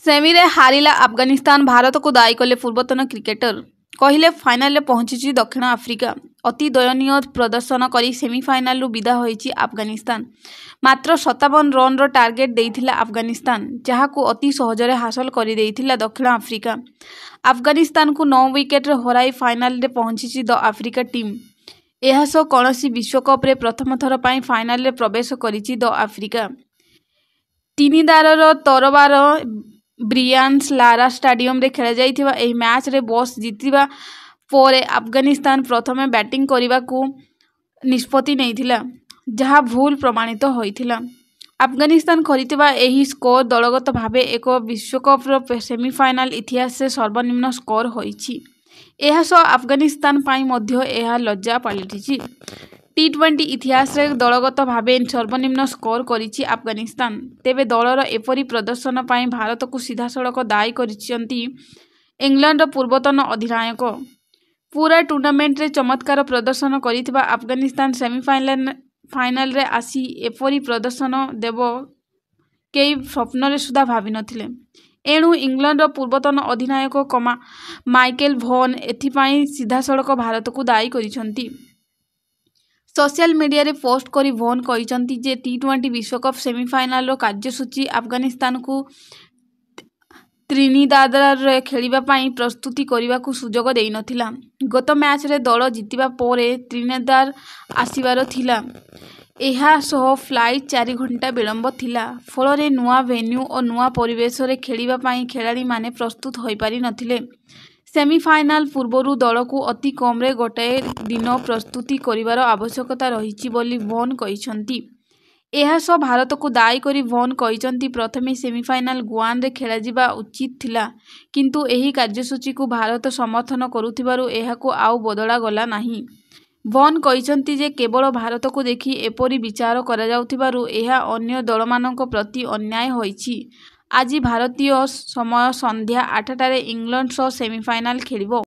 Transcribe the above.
सेमीरे हारिला अफगानिस्तान भारत को दायी कले पूर्वतन क्रिकेटर कहले फाइनाल पहुंची दक्षिण आफ्रिका अति दयनीय प्रदर्शन करी सेमीफाइनाल विदा होईची अफगानिस्तान। मात्र 57 रन टार्गेट देइथिला अफगानिस्तान जहां अति सहजरे हासिल कर देइथिला दक्षिण आफ्रिका। अफगानिस्तान को 9 विकेट हराई फाइनाल रे पहुंची द आफ्रिका टीम। यह सो कौनसी विश्वकप रे प्रथम थर पाई फाइनाल रे प्रवेश करिची द आफ्रिका। त्रिनिदादर तरवार ब्रियान्स लारा स्टाडियम रे खेला जाइथिबा एही मैच रे बॉस जीतिबा पोरे अफगानिस्तान प्रथमे बैटिंग करने को निष्पत्ति नैथिला जहां भूल प्रमाणित होइथिला। अफगानिस्तान करितिबा एही स्कोर दलगत भावे एक विश्वकप रो सेमीफाइनाल इतिहास से सर्वनिम्न स्कोर होइछि। यह सो अफगानिस्तान पाई मध्य यह लज्जा पलटिछि। टी20 इतिहास रे दलगत भावे सर्वनिम्न स्कोर करिछि अफगानिस्तान। तेबे दलर एपरी प्रदर्शन पाई भारत को सीधासड़क दायी करिसेंती इंग्लैंड पूर्वतन अधिनायक। पूरा टूर्नामेंट रे चमत्कार प्रदर्शन करिथिबा अफगानिस्तान सेमीफाइनाल रे आसी एपरी प्रदर्शन देव कई स्वप्न रे सुधा भावी नथिले। एणु इंग्लैंड पूर्वतन अधिनायक माइकेल भॉन एथिपाई सीधासड़क भारत को दायी करिसेंती। सोशल मीडिया रे पोस्ट करी भॉन कहिसेंती जे टी20 विश्वकप सेमीफाइनाल रो कार्यसूची अफगानिस्तान को त्रिनिदाद खेलिबा पाई प्रस्तुति करने को सुजोग देई नथिला। गत मैच रे दल जीतिबा पोरे त्रिनिदाद आसीबार थिला। एहा सह फ्लाइट 4 घंटा विलंब थिला। फल नुआ वेन्यू और नुआ परिवेश रे खेलिबा पाई खेलाड़ी माने प्रस्तुत होई पारि नथिले। सेमीफाइनाल पूर्वरु दल को अति कम रे गोटाए दिन प्रस्तुति करिवार आवश्यकता रहिछि बोली भॉन कहिसेंती। यह सो भारत को दायी करी भॉन कहिसेंती प्रथमे सेमीफाइनाल गुआन रे खेला जिबा उचित थिला किंतु एही कार्यसूची को भारत समर्थन करुथिबारु एहाको आउ बदला गला नाही। भॉन कहिसेंती जे केवल भारत को देखि एपरी विचार करा जाउथिबारु एहा अन्य दलमानक प्रति अन्याय होइछि। आज भारतीय समय संध्या 8टारे इंग्लैंड सह सेमीफाइनाल खेलिबो।